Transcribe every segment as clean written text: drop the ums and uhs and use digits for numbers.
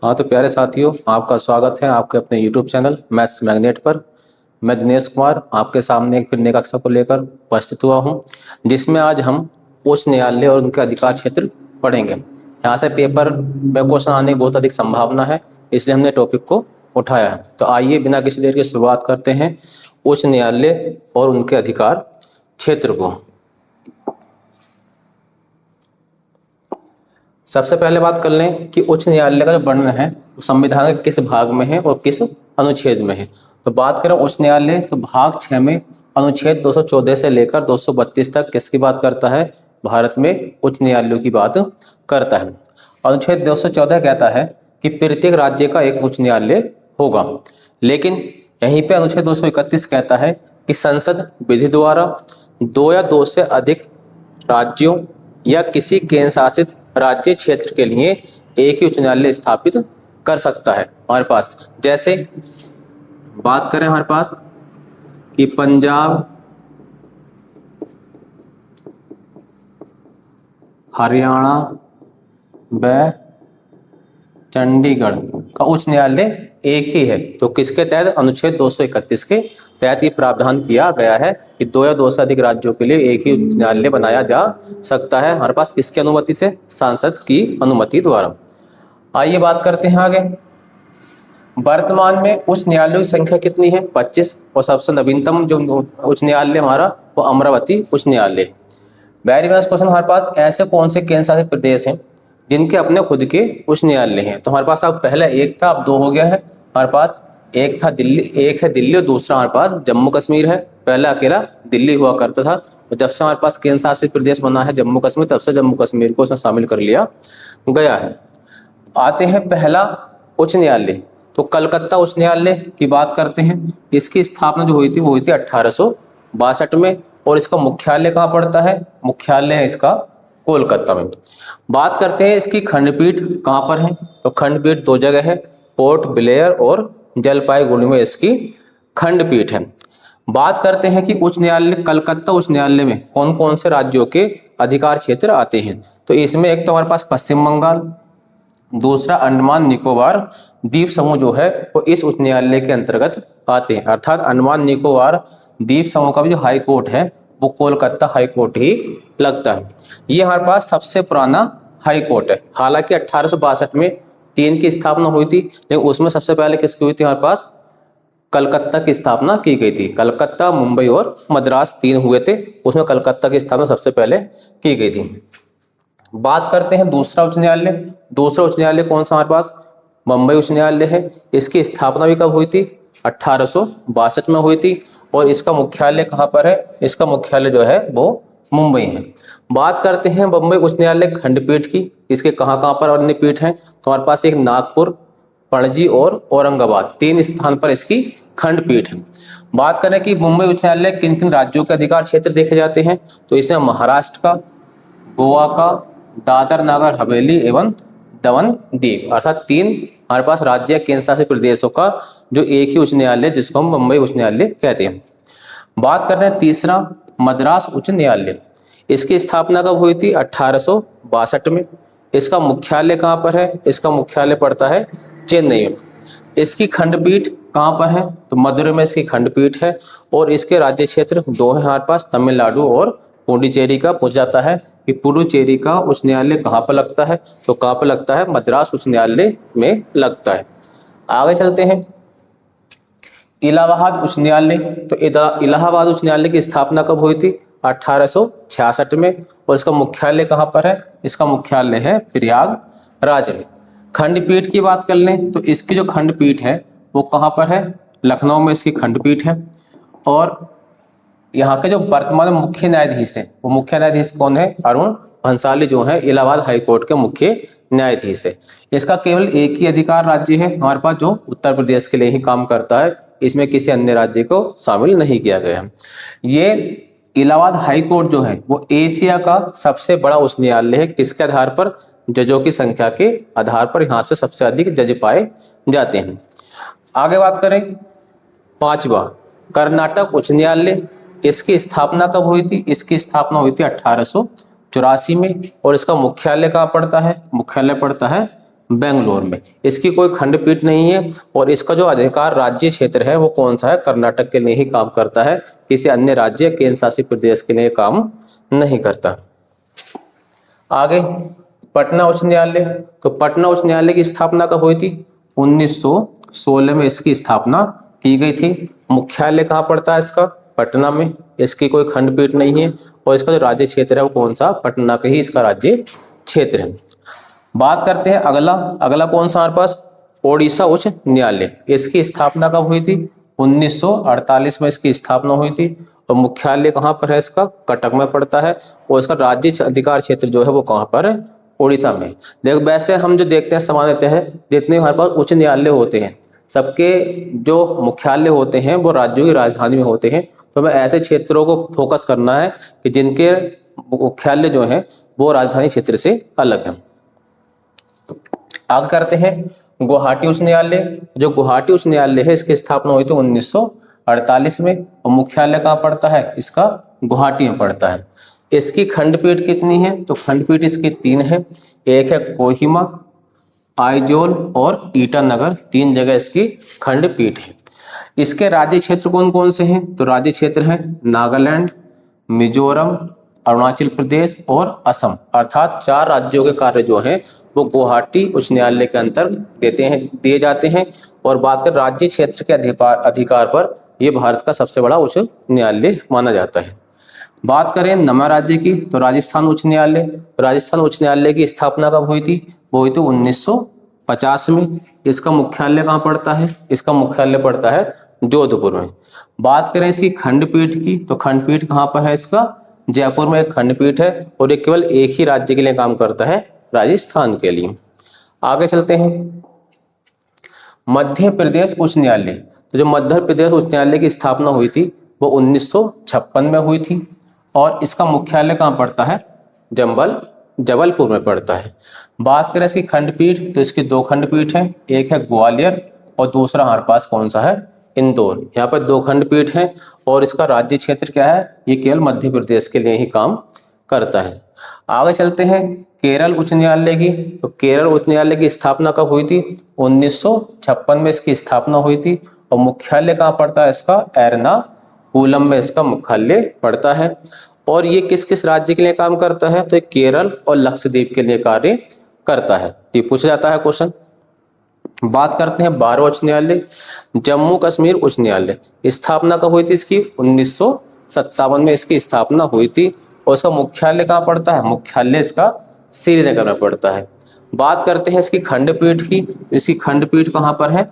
हाँ तो प्यारे साथियों, आपका स्वागत है आपके अपने YouTube चैनल मैथ्स मैग्नेट पर। मैं दिनेश कुमार आपके सामने एक फिर नई कक्षा को लेकर उपस्थित हुआ हूँ, जिसमें आज हम उच्च न्यायालय और उनके अधिकार क्षेत्र पढ़ेंगे। यहाँ से पेपर में क्वेश्चन आने की बहुत अधिक संभावना है, इसलिए हमने टॉपिक को उठाया है। तो आइए बिना किसी देर की शुरुआत करते हैं उच्च न्यायालय और उनके अधिकार क्षेत्र को। सबसे पहले बात कर लें कि उच्च न्यायालय का जो वर्णन है वो संविधान के किस भाग में है और किस अनुच्छेद में है। तो बात करें उच्च न्यायालय तो भाग 6 में अनुच्छेद 214 से लेकर 232 तक किसकी बात करता है? भारत में उच्च न्यायालयों की बात करता है। अनुच्छेद 214 कहता है कि प्रत्येक राज्य का एक उच्च न्यायालय होगा, लेकिन यहीं पे अनुच्छेद 231 कहता है कि संसद विधि द्वारा 2 या 2 से अधिक राज्यों या किसी केंद्र शासित राज्य क्षेत्र के लिए एक ही उच्च न्यायालय स्थापित कर सकता है। हमारे पास जैसे बात करें हमारे पास कि पंजाब, हरियाणा व चंडीगढ़ का उच्च न्यायालय एक ही है, तो किसके तहत? अनुच्छेद 231 के तहत ये प्रावधान किया गया है कि 2 या 2 से अधिक राज्यों के लिए एक ही उच्च न्यायालय बनाया जा सकता है हमारे पास। किसकी अनुमति से? सांसद की अनुमति द्वारा। आइए बात करते हैं आगे। वर्तमान में उच्च न्यायालयों की संख्या कितनी है? 25। और सबसे नवीनतम जो उच्च न्यायालय हमारा वो अमरावती उच्च न्यायालय। Very nice question. हमारे पास ऐसे कौन से केंद्र शासित प्रदेश हैं जिनके अपने खुद के उच्च न्यायालय हैं? तो हमारे पास अब पहले एक था, अब 2 हो गया है। हमारे पास एक था दिल्ली, एक है दिल्ली और दूसरा हमारे पास जम्मू कश्मीर है। पहला अकेला दिल्ली हुआ करता था, तो जब से हमारे पास केंद्र शासित प्रदेश बना है जम्मू कश्मीर, तब से जम्मू कश्मीर को उसमें शामिल कर लिया गया है। आते हैं पहला उच्च न्यायालय, तो कलकत्ता उच्च न्यायालय की बात करते हैं। इसकी स्थापना जो हुई थी वो हुई थी 1862 में, और इसका मुख्यालय कहाँ पड़ता है? मुख्यालय है इसका कोलकाता में। बात करते हैं इसकी खंडपीठ कहाँ पर है? तो खंडपीठ 2 जगह है, पोर्ट ब्लेयर और जलपाईगुड़ी में इसकी खंडपीठ है। बात करते हैं कि उच्च न्यायालय, कलकत्ता उच्च न्यायालय में कौन कौन से राज्यों के अधिकार क्षेत्र आते हैं? तो इसमें एक तो हमारे पास पश्चिम बंगाल, दूसरा अंडमान निकोबार द्वीप समूह जो है वो इस उच्च न्यायालय के अंतर्गत आते हैं। अर्थात अंडमान निकोबार द्वीप समूह का भी जो हाई कोर्ट है वो कोलकाता हाई कोर्ट ही लगता है। ये हमारे पास सबसे पुराना हाई कोर्ट है। हालांकि 1862 में 3 की स्थापना हुई थी, लेकिन उसमें सबसे पहले किसकी हुई थी? हमारे पास कलकत्ता की स्थापना की गई थी। कलकत्ता, मुंबई और मद्रास 3 हुए थे, उसमें कलकत्ता की स्थापना सबसे पहले की गई थी। बात करते हैं दूसरा उच्च न्यायालय। दूसरा उच्च न्यायालय कौन सा हमारे पास? मुंबई उच्च न्यायालय है। इसकी स्थापना भी कब हुई थी? 1862 में हुई थी, और इसका मुख्यालय कहाँ पर है? इसका मुख्यालय जो है वो मुंबई है। बात करते हैं मुंबई उच्च न्यायालय खंडपीठ की। इसके कहाँ कहाँ पर अन्य पीठ हैं? तो हमारे पास एक नागपुर, पणजी और औरंगाबाद, 3 स्थान पर इसकी खंडपीठ है। बात करें कि मुंबई उच्च न्यायालय किन किन राज्यों के अधिकार क्षेत्र देखे जाते हैं, तो इसमें महाराष्ट्र का, गोवा का, दादर नागर हवेली एवं दमन दीव, अर्थात 3 हमारे पास राज्य केंद्र शासित प्रदेशों का जो एक ही उच्च न्यायालय, जिसको हम मुंबई उच्च न्यायालय कहते हैं। बात करते हैं तीसरा मद्रास उच्च न्यायालय। इसकी स्थापना कब हुई थी? 1862 में। इसका मुख्यालय कहाँ पर है? इसका मुख्यालय पड़ता है चेन्नई में। इसकी खंडपीठ कहाँ पर है? तो मदुरै में इसकी खंडपीठ है, और इसके राज्य क्षेत्र 2 है हमारे पास, तमिलनाडु और पुडुचेरी का। पूछा जाता है कि पुडुचेरी का उच्च न्यायालय कहाँ पर लगता है? तो कहाँ पर लगता है? मद्रास उच्च न्यायालय में लगता है। आगे चलते हैं इलाहाबाद उच्च न्यायालय। तो इलाहाबाद उच्च न्यायालय की स्थापना कब हुई थी? 1866 में, और इसका मुख्यालय कहाँ पर है? इसका मुख्यालय है प्रयागराज में। खंडपीठ की बात कर लें तो इसकी जो खंडपीठ है वो कहाँ पर है? लखनऊ में इसकी खंडपीठ है। और यहाँ के जो वर्तमान मुख्य न्यायाधीश हैं वो मुख्य न्यायाधीश कौन है? अरुण भंसाली जो है इलाहाबाद हाईकोर्ट के मुख्य न्यायाधीश है। इसका केवल एक ही अधिकार राज्य है हमारे पास, जो उत्तर प्रदेश के लिए ही काम करता है। इसमें किसी अन्य राज्य को शामिल नहीं किया गया है। ये इलाहाबाद हाई कोर्ट जो है वो एशिया का सबसे बड़ा उच्च न्यायालय है। किसके आधार पर? जजों की संख्या के आधार पर यहाँ से सबसे अधिक जज पाए जाते हैं। आगे बात करें पांचवा कर्नाटक उच्च न्यायालय। इसकी स्थापना कब हुई थी? इसकी स्थापना हुई थी 1884 में, और इसका मुख्यालय कहाँ पड़ता है? मुख्यालय पड़ता है बेंगलोर में। इसकी कोई खंडपीठ नहीं है और इसका जो अधिकार राज्य क्षेत्र है वो कौन सा है, कर्नाटक के लिए ही काम करता है, किसी अन्य राज्य केंद्र शासित प्रदेश के लिए काम नहीं करता। आगे पटना उच्च न्यायालय, तो पटना उच्च न्यायालय की स्थापना कब हुई थी? 1916 में इसकी स्थापना की गई थी। मुख्यालय कहाँ पड़ता है इसका? पटना में। इसकी कोई खंडपीठ नहीं है और इसका जो राज्य क्षेत्र है वो कौन सा? पटना के ही इसका राज्य क्षेत्र है। बात करते हैं अगला कौन सा हमारे पास? ओडिशा उच्च न्यायालय। इसकी स्थापना कब हुई थी? 1948 में इसकी स्थापना हुई थी और मुख्यालय कहाँ पर है इसका? कटक में पड़ता है और इसका राज्य अधिकार क्षेत्र जो है वो कहाँ पर है? उड़ीसा में। देख वैसे हम जो देखते हैं सामान्यतः है जितने हमारे पास उच्च न्यायालय होते हैं सबके जो मुख्यालय होते हैं वो राज्यों की राजधानी में होते हैं। तो हमें ऐसे क्षेत्रों को फोकस करना है कि जिनके मुख्यालय जो है वो राजधानी क्षेत्र से अलग है। आगे करते हैं गुवाहाटी उच्च न्यायालय। जो गुवाहाटी उच्च न्यायालय है इसकी स्थापना हुई थी 1948 में और मुख्यालय कहाँ पड़ता है इसका? गुवाहाटी में पड़ता है। इसकी खंडपीठ कितनी है? तो खंडपीठ इसकी 3 है। एक है कोहिमा, आइजोल और ईटानगर, 3 जगह इसकी खंडपीठ है। इसके राज्य क्षेत्र कौन कौन से हैं? तो राज्य क्षेत्र हैं नागालैंड, मिजोरम, अरुणाचल प्रदेश और असम, अर्थात 4 राज्यों के कार्य जो हैं वो गुवाहाटी उच्च न्यायालय के अंतर दिए जाते हैं। और बात करें राज्य क्षेत्र के अधिकार पर, यह भारत का सबसे बड़ा उच्च न्यायालय माना जाता है। बात करें नवा राज्य की, तो राजस्थान उच्च न्यायालय। राजस्थान उच्च न्यायालय की स्थापना कब हुई थी? वो हुई थी 1950 में। इसका मुख्यालय कहाँ पड़ता है? इसका मुख्यालय पड़ता है जोधपुर में। बात करें इसकी खंडपीठ की, तो खंडपीठ कहाँ पर है इसका? जयपुर में एक खंडपीठ है और ये केवल एक ही राज्य के लिए काम करता है, राजस्थान के लिए। आगे चलते हैं मध्य प्रदेश उच्च न्यायालय। तो जो मध्य प्रदेश उच्च न्यायालय की स्थापना हुई थी वो 1956 में हुई थी और इसका मुख्यालय कहाँ पड़ता है? जबलपुर में पड़ता है। बात करें इसकी खंडपीठ, तो इसकी 2 खंडपीठ हैं, एक है ग्वालियर और दूसरा हमारे पास कौन सा है? इंदौर। यहाँ पर 2 खंडपीठ हैं और इसका राज्य क्षेत्र क्या है? ये केवल मध्य प्रदेश के लिए ही काम करता है। आगे चलते हैं केरल उच्च न्यायालय की। तो केरल उच्च न्यायालय की स्थापना कब हुई थी? 1956 में इसकी स्थापना हुई थी और मुख्यालय कहाँ पड़ता है इसका? एर्नाकुलम में इसका मुख्यालय पड़ता है। और ये किस किस राज्य के लिए काम करता है? तो केरल और लक्षद्वीप के लिए कार्य करता है। ये पूछा जाता है क्वेश्चन। बात करते हैं 12वां उच्च न्यायालय, जम्मू कश्मीर उच्च न्यायालय। स्थापना कब हुई थी इसकी? 1957 में इसकी स्थापना हुई थी और इसका मुख्यालय कहाँ पड़ता है? मुख्यालय इसका श्रीनगर में पड़ता है। बात करते हैं इसकी खंडपीठ की। इसकी खंडपीठ कहाँ पर है?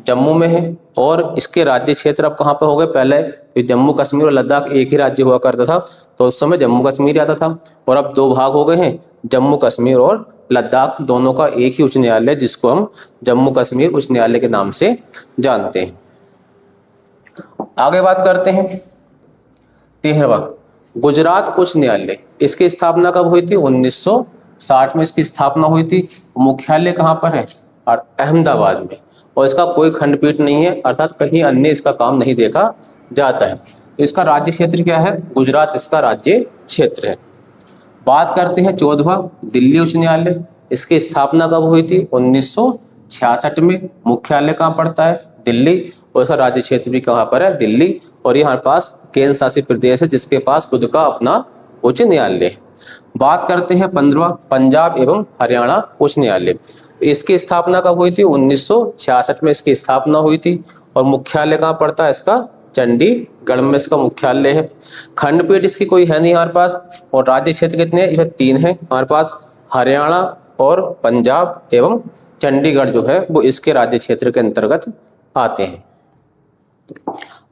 जम्मू में है और इसके राज्य क्षेत्र अब कहाँ पर हो गए? पहले जम्मू कश्मीर और लद्दाख एक ही राज्य हुआ करता था तो उस समय जम्मू कश्मीर आता था और अब 2 भाग हो गए हैं, जम्मू कश्मीर और लद्दाख, दोनों का एक ही उच्च न्यायालय जिसको हम जम्मू कश्मीर उच्च न्यायालय के नाम से जानते हैं। आगे बात करते हैं 13वां गुजरात उच्च न्यायालय। इसकी स्थापना कब हुई थी? 1960 में इसकी स्थापना हुई थी। मुख्यालय कहाँ पर है? और अहमदाबाद में। और इसका कोई खंडपीठ नहीं है, अर्थात कहीं अन्य इसका काम नहीं देखा जाता है। इसका राज्य क्षेत्र क्या है? गुजरात इसका राज्य क्षेत्र है। बात करते हैं 14वां दिल्ली उच्च न्यायालय। इसकी स्थापना कब हुई थी? 1966 में। मुख्यालय कहाँ पड़ता है? दिल्ली और इसका राज्य क्षेत्र भी कहाँ पर है? दिल्ली। और ये हमारे पास केंद्र शासित प्रदेश है जिसके पास खुद का अपना उच्च न्यायालय है। बात करते हैं 15वां पंजाब एवं हरियाणा उच्च न्यायालय। इसकी स्थापना कब हुई थी? 1966 में इसकी स्थापना हुई थी और मुख्यालय कहाँ पड़ता है इसका? चंडीगढ़ में इसका मुख्यालय है। खंडपीठ इसकी कोई है नहीं हमारे पास और राज्य क्षेत्र कितने हैं? इसमें 3 है हमारे पास, हरियाणा और पंजाब एवं चंडीगढ़ जो है वो इसके राज्य क्षेत्र के अंतर्गत आते हैं।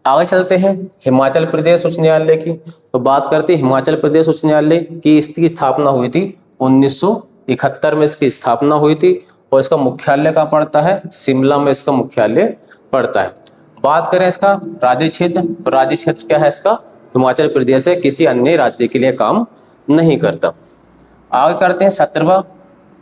आगे चलते हैं हिमाचल प्रदेश उच्च न्यायालय की। तो बात करते हैं हिमाचल प्रदेश उच्च न्यायालय की। इसकी स्थापना हुई थी 1971 में इसकी स्थापना हुई थी और इसका मुख्यालय कहाँ पड़ता है? शिमला में इसका मुख्यालय पड़ता है। बात करें इसका राज्य क्षेत्र, तो राज्य क्षेत्र क्या है इसका? हिमाचल प्रदेश है, किसी अन्य राज्य के लिए काम नहीं करता। आगे करते हैं 17वां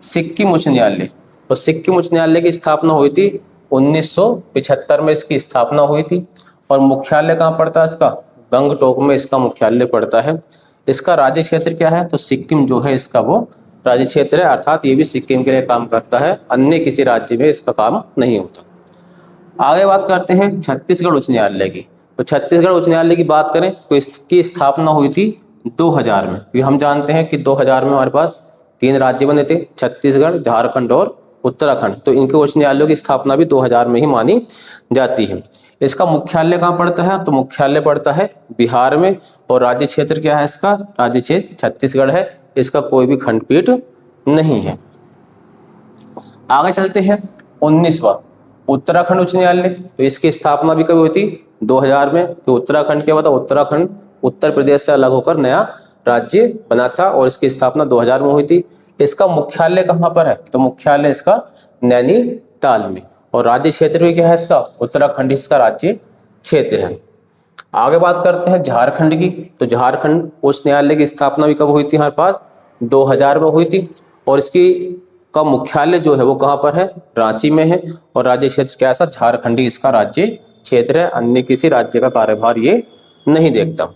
सिक्किम उच्च न्यायालय। तो सिक्किम उच्च न्यायालय की स्थापना हुई थी 1975 में इसकी स्थापना हुई थी और मुख्यालय कहाँ पड़ता है इसका? गंगटोक में इसका मुख्यालय पड़ता है। इसका राज्य क्षेत्र क्या है? तो सिक्किम जो है इसका वो राज्य क्षेत्र है, अर्थात ये भी सिक्किम के लिए काम करता है, अन्य किसी राज्य में इसका काम नहीं होता। आगे बात करते हैं छत्तीसगढ़ उच्च न्यायालय की। तो छत्तीसगढ़ उच्च न्यायालय की बात करें तो इसकी स्थापना हुई थी 2000 में, क्योंकि हम जानते हैं कि 2000 में हमारे पास 3 राज्य बने थे, छत्तीसगढ़, झारखंड और उत्तराखंड। तो इनके उच्च न्यायालयों की स्थापना भी 2000 में ही मानी जाती है। इसका मुख्यालय कहाँ पड़ता है? तो मुख्यालय पड़ता है बिहार में, और राज्य क्षेत्र क्या है इसका? राज्य क्षेत्र छत्तीसगढ़ है, इसका कोई भी खंडपीठ नहीं है। आगे चलते हैं 19वां उत्तराखंड उच्च न्यायालय। तो इसकी स्थापना भी कभी हुई थी? 2000 में। तो उत्तराखंड क्या हुआ था? उत्तराखंड उत्तर प्रदेश से अलग होकर नया राज्य बना था और इसकी स्थापना 2000 में हुई थी। इसका मुख्यालय कहाँ पर है? तो मुख्यालय इसका नैनीताल में, और राज्य क्षेत्र भी क्या है इसका? उत्तराखंड इसका राज्य क्षेत्र है। आगे बात करते हैं झारखंड की। तो झारखंड उच्च न्यायालय की स्थापना भी कब हुई थी? हमारे पास 2000 में हुई थी, और इसकी का मुख्यालय जो है वो कहाँ पर है? रांची में है, और राज्य क्षेत्र क्या है? झारखंडी इसका राज्य क्षेत्र है, अन्य किसी राज्य का कार्यभार ये नहीं देखता।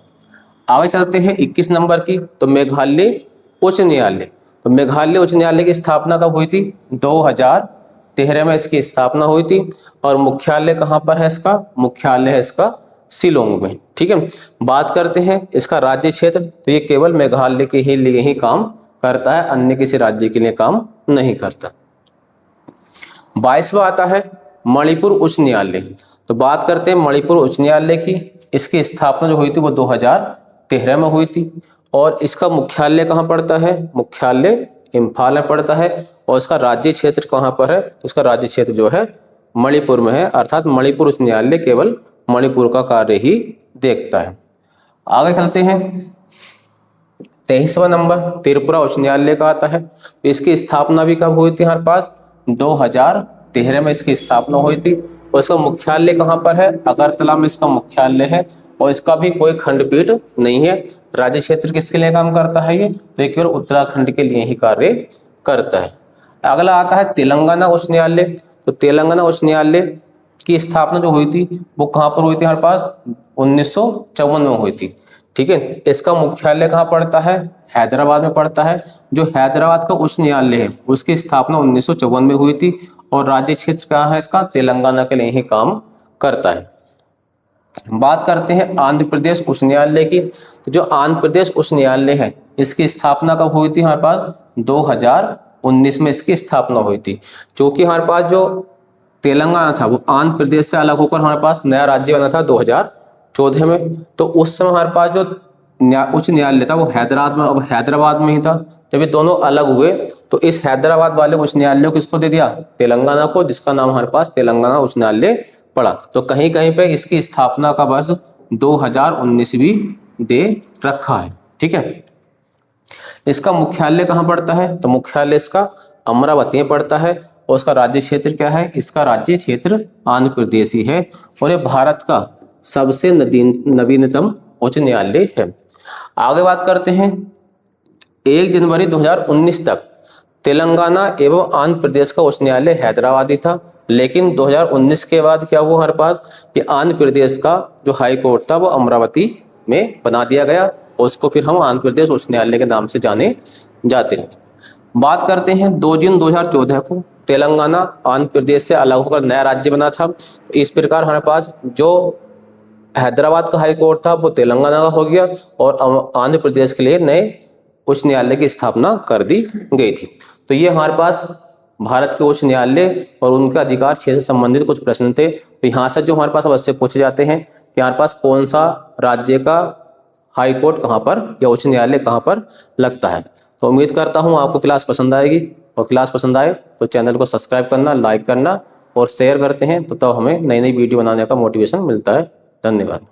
आगे चलते हैं 21 नंबर की। तो मेघालय उच्च न्यायालय। तो मेघालय उच्च न्यायालय की स्थापना कब हुई थी? 2013 में इसकी स्थापना हुई थी, और मुख्यालय कहाँ पर है इसका? मुख्यालय है इसका शिलोंग में। ठीक है। बात करते हैं इसका राज्य क्षेत्र। तो ये केवल मेघालय के ही लिए ही काम करता है, अन्य किसी राज्य के लिए काम नहीं करता। 22वां आता है मणिपुर उच्च न्यायालय। तो बात करते हैं मणिपुर उच्च न्यायालय की। इसकी स्थापना जो हुई थी वो 2013 में हुई थी, और इसका मुख्यालय कहाँ पड़ता है? मुख्यालय इम्फाल में पड़ता है, और इसका राज्य क्षेत्र कहाँ पर है? तो इसका राज्य क्षेत्र जो है मणिपुर में है, अर्थात मणिपुर उच्च न्यायालय केवल मणिपुर का कार्य ही देखता है। आगे चलते हैं 23वां नंबर त्रिपुरा उच्च न्यायालय का आता है। तो इसकी स्थापना भी कब हुई थी? हमारे पास 2013 में इसकी स्थापना हुई थी, और इसका मुख्यालय कहाँ पर है? अगरतला में इसका मुख्यालय है, और इसका भी कोई खंडपीठ नहीं है। राज्य क्षेत्र किसके लिए काम करता है ये? तो ये केवल उत्तराखंड के लिए ही कार्य करता है। अगला आता है तेलंगाना उच्च न्यायालय। तो तेलंगाना उच्च न्यायालय की स्थापना जो हुई थी वो कहाँ पर हुई थी? हमारे पास 1954 में हुई थी। ठीक है। इसका मुख्यालय कहाँ पड़ता है? हैदराबाद में पड़ता है। जो हैदराबाद का उच्च न्यायालय है उसकी स्थापना 1954 में हुई थी, और राज्य क्षेत्र कहाँ है इसका? तेलंगाना के लिए ही काम करता है। बात करते हैं आंध्र प्रदेश उच्च न्यायालय की। तो जो आंध्र प्रदेश उच्च न्यायालय है इसकी स्थापना कब हुई थी? हमारे पास 2019 में इसकी स्थापना हुई थी। क्योंकि हमारे पास जो तेलंगाना था वो आंध्र प्रदेश से अलग होकर हमारे पास नया राज्य बना था 2014 में। तो उस समय हमारे पास जो उच्च न्यायालय था वो हैदराबाद में ही था। जब ये दोनों अलग हुए तो इस हैदराबाद वाले उच्च न्यायालय को किसको दे दिया? तेलंगाना को, जिसका नाम हमारे पास तेलंगाना उच्च न्यायालय पड़ा। तो कहीं कहीं पे इसकी स्थापना का वर्ष 2019 भी दे रखा है। ठीक है। इसका मुख्यालय कहाँ पड़ता है? तो मुख्यालय इसका अमरावती में पड़ता है, और उसका राज्य क्षेत्र क्या है? इसका राज्य क्षेत्र आंध्र प्रदेश ही है, और ये भारत का सबसे नवीनतम उच्च न्यायालय है। आगे बात करते हैं 1 जनवरी 2019 तक तेलंगाना एवं आंध्र प्रदेश का उच्च न्यायालय हैदराबाद ही था, लेकिन 2019 के बाद क्या हुआ हमारे पास कि आंध्र प्रदेश का जो हाई कोर्ट था वो अमरावती में बना दिया गया, और उसको फिर हम आंध्र प्रदेश उच्च न्यायालय के नाम से जाने जाते हैं। बात करते हैं 2 जून 2014 को तेलंगाना आंध्र प्रदेश से अलग होकर नया राज्य बना था। इस प्रकार हमारे पास जो हैदराबाद का हाई कोर्ट था वो तेलंगाना का हो गया, और आंध्र प्रदेश के लिए नए उच्च न्यायालय की स्थापना कर दी गई थी। तो ये हमारे पास भारत के उच्च न्यायालय और उनके अधिकार क्षेत्र से संबंधित कुछ प्रश्न थे। तो यहाँ से जो हमारे पास अवश्य पूछे जाते हैं कि हमारे पास कौन सा राज्य का हाई कोर्ट कहाँ पर या उच्च न्यायालय कहाँ पर लगता है। तो उम्मीद करता हूँ आपको क्लास पसंद आएगी, और क्लास पसंद आए तो चैनल को सब्सक्राइब करना, लाइक करना और शेयर करते हैं, तो तब हमें नई नई वीडियो बनाने का मोटिवेशन मिलता है। धन्यवाद।